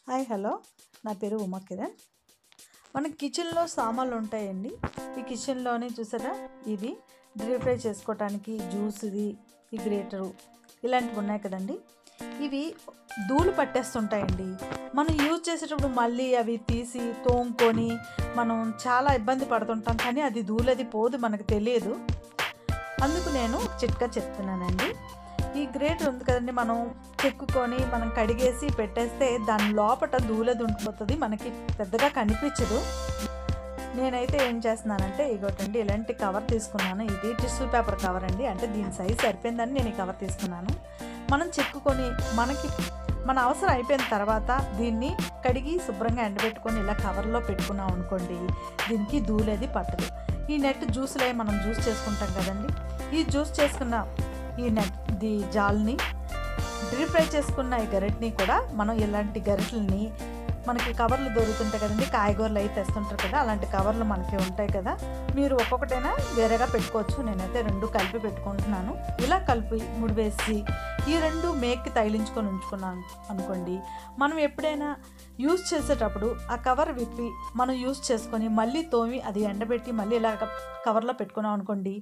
Hi hello నా పేరు ఉమా కిరణ్. మన కిచెన్లో సామాన్లు ఉంటాయండి. ఈ కిచెన్లోనే చూసారా, ఇది డీప్ ఫ్రై చేసుకోవటానికి జ్యూస్, ఇది ఈ గ్రేటరు ఇలాంటివి ఉన్నాయి కదండి. ఇవి ధూళి పట్టేస్తుంటాయండి. మనం యూజ్ చేసేటప్పుడు మళ్ళీ అవి తీసి తోముకొని మనం చాలా ఇబ్బంది పడుతుంటాం, కానీ అది ధూళి పోదు, మనకు తెలియదు. అందుకు నేను చిట్కా చెప్తున్నానండి. ఈ గ్రేటర్ ఉంది కదండి, మనం చెక్కుకొని మనం కడిగేసి పెట్టేస్తే దాని లోపల ధూళి ఉండిపోతుంది, మనకి పెద్దగా కనిపించదు. నేనైతే ఏం చేస్తున్నానంటే ఇగోటండి, ఇలాంటి కవర్ తీసుకున్నాను. ఇది టిష్యూ పేపర్ కవర్ అండి, అంటే దీని సైజ్ సరిపోయిందని నేను ఈ కవర్ తీసుకున్నాను. మనం చెక్కుకొని మనకి మన అవసరం అయిపోయిన తర్వాత దీన్ని కడిగి శుభ్రంగా ఎండబెట్టుకొని ఇలా కవర్లో పెట్టుకున్నాం అనుకోండి, దీనికి ధూళి పట్టదు. ఈ నెట్ జ్యూస్లో మనం జ్యూస్ చేసుకుంటాం కదండి, ఈ జ్యూస్ చేసుకున్న ఈ జాల్ని డీప్ ఫ్రై చేసుకున్న ఈ గరిటని కూడా మనం ఇలాంటి గరిటెలని మనకి కవర్లు దొరుకుతుంటాయి కదండి, కాయగూరలు అయితే తెస్తుంటారు కదా, అలాంటి కవర్లు మనకి ఉంటాయి కదా, మీరు ఒక్కొక్కటైనా వేరేగా పెట్టుకోవచ్చు. నేనైతే రెండు కలిపి పెట్టుకుంటున్నాను. ఇలా కలిపి ముడివేసి ఈ రెండు మేక్కి తగిలించుకొని ఉంచుకున్నాను అనుకోండి, మనం ఎప్పుడైనా యూజ్ చేసేటప్పుడు ఆ కవర్ విప్పి మనం యూజ్ చేసుకొని మళ్ళీ తోమి అది ఎండబెట్టి మళ్ళీ ఇలా కవర్లో పెట్టుకున్నాం అనుకోండి,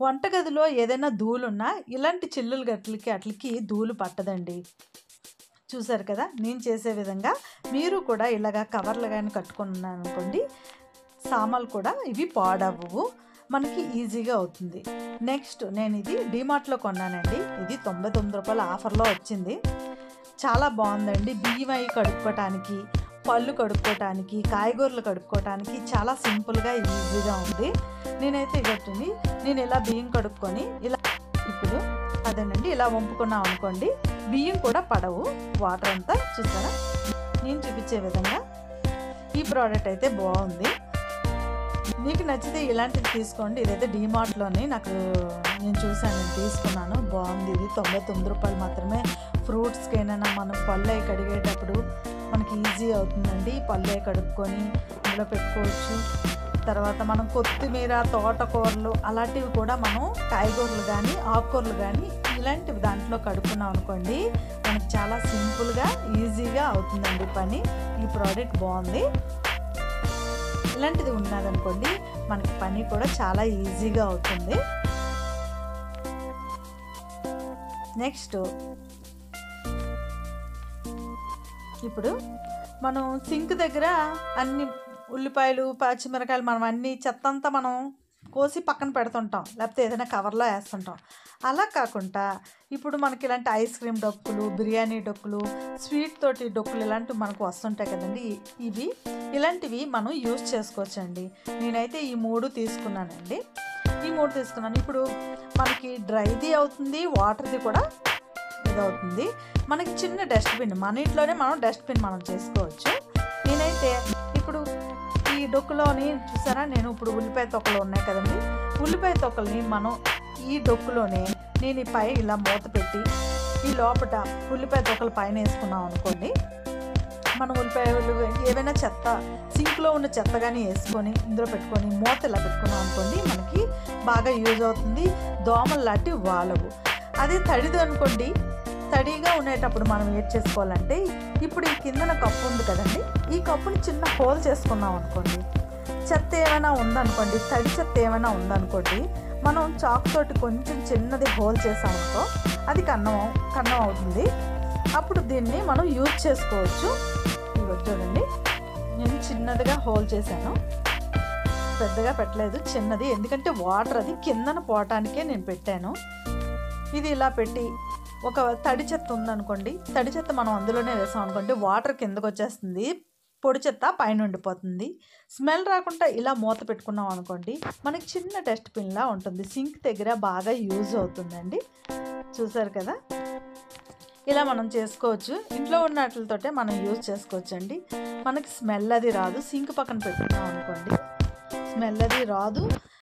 వంటగదిలో ఏదైనా ధూళున్నా ఇలాంటి చిల్లులు గట్లకి అట్లకి ధూళి పట్టదండి. చూసారు కదా, నేను చేసే విధంగా మీరు కూడా ఇలాగా కవర్లు కానీ కట్టుకున్నాను అనుకోండి, సామాన్లు కూడా ఇవి పాడవ్వవు, మనకి ఈజీగా అవుతుంది. నెక్స్ట్ నేను ఇది డీమార్ట్లో కొన్నానండి. ఇది 99 రూపాయల ఆఫర్లో వచ్చింది. చాలా బాగుందండి. బియ్యం అవి కడుక్కోవటానికి, పళ్ళు కడుక్కోవటానికి, కాయగూరలు కడుక్కోవటానికి చాలా సింపుల్గా ఈజీగా ఉంది. నేనైతే ఇగొట్టుని నేను ఇలా బియ్యం కడుక్కొని ఇలా ఇప్పుడు అదేనండి ఇలా వంపుకున్నాం అనుకోండి, బియ్యం కూడా పడవు, వాటర్ అంతా. చూసారా, నేను చూపించే విధంగా ఈ ప్రోడక్ట్ అయితే బాగుంది. మీకు నచ్చితే ఇలాంటిది తీసుకోండి. ఇదైతే డీమార్ట్లోని నేను చూసాను, నేను తీసుకున్నాను, బాగుంది. ఇది 99 రూపాయలు మాత్రమే. ఫ్రూట్స్కైనా మనం పళ్ళు అవి కడిగేటప్పుడు మనకి ఈజీ అవుతుందండి. పళ్ళు అవి కడుక్కొని ఇందులో పెట్టుకోవచ్చు. తర్వాత మనం కొత్తిమీర, తోటకూరలు అలాంటివి కూడా మనం కాయగూరలు కానీ ఆకుకూరలు కానీ ఇలాంటివి దాంట్లో కడుక్కున్నాం అనుకోండి, మనకి చాలా సింపుల్గా ఈజీగా అవుతుందండి పని. ఈ ప్రోడక్ట్ బాగుంది. ఇలాంటిది ఉన్నదనుకోండి, మనకి పని కూడా చాలా ఈజీగా అవుతుంది. నెక్స్ట్ ఇప్పుడు మనం సింక్ దగ్గర అన్ని ఉల్లిపాయలు, పచ్చిమిరకాయలు మనం అన్ని చెత్త అంతా మనం కోసి పక్కన పెడుతుంటాం, లేకపోతే ఏదైనా కవర్లో వేస్తుంటాం. అలా కాకుండా ఇప్పుడు మనకి ఇలాంటి ఐస్ క్రీమ్ డొక్కులు, బిర్యానీ డొక్కులు, స్వీట్ తోటి డొక్కులు ఇలాంటివి మనకు వస్తుంటాయి కదండి, ఇలాంటివి మనం యూజ్ చేసుకోవచ్చండి. నేనైతే ఈ 3 తీసుకున్నానండి. ఈ 3 తీసుకున్నాను. ఇప్పుడు మనకి డ్రైది అవుతుంది, వాటర్ది కూడా ఇది అవుతుంది. మనకి చిన్న డస్ట్బిన్, మన ఇంట్లోనే మనం డస్ట్బిన్ మనం చేసుకోవచ్చు. నేనైతే ఇప్పుడు ఈ డొక్కులోని చూసారా, నేను ఇప్పుడు ఉల్లిపాయ తొక్కలు ఉన్నాయి కదండి, ఉల్లిపాయ తొక్కల్ని మనం ఈ డొక్కులోనే నేను ఈ పై ఇలా మూత పెట్టి ఈ లోపల ఉల్లిపాయ తొక్కలు పైన వేసుకున్నాం అనుకోండి, మనం ఉల్లిపాయలు ఏవైనా చెత్త సింక్లో ఉన్న చెత్త కానీ వేసుకొని ఇందులో పెట్టుకొని మూత ఇలా పెట్టుకున్నాం అనుకోండి, మనకి బాగా యూజ్ అవుతుంది. దోమలు లాంటివి వాలవు. అదే తడిది అనుకోండి, తడిగా ఉండేటప్పుడు మనం ఏం చేసుకోవాలంటే, ఇప్పుడు ఈ కిందన కప్పు ఉంది కదండి, ఈ కప్పుని చిన్న హోల్ చేసుకున్నాం అనుకోండి, చెత్త ఏమైనా ఉందనుకోండి, తడి చెత్త ఏమైనా ఉందనుకోండి, మనం చాకుతోటి కొంచెం చిన్నది హోల్ చేసామనుకో, అది కన్నం అవుతుంది. అప్పుడు దీన్ని మనం యూజ్ చేసుకోవచ్చు. ఇవి చూడండి, నేను చిన్నదిగా హోల్ చేశాను, పెద్దగా పెట్టలేదు, చిన్నది, ఎందుకంటే వాటర్ అది కిందన పోవటానికే నేను పెట్టాను. ఇది ఇలా పెట్టి ఒక తడి చెత్త ఉందనుకోండి, తడి చెత్త మనం అందులోనే వేసాం అనుకోండి, వాటర్ కిందకు వచ్చేస్తుంది, పొడి చెత్త పైన ఉండిపోతుంది. స్మెల్ రాకుండా ఇలా మూత పెట్టుకున్నాం అనుకోండి, మనకి చిన్న డస్ట్బిన్లా ఉంటుంది. సింక్ దగ్గర బాగా యూజ్ అవుతుందండి. చూసారు కదా, ఇలా మనం చేసుకోవచ్చు. ఇంట్లో ఉన్న వాటితోటే మనం యూజ్ చేసుకోవచ్చు అండి. మనకి స్మెల్ అది రాదు. సింక్ పక్కన పెట్టుకున్నాం అనుకోండి, స్మెల్ అది రాదు.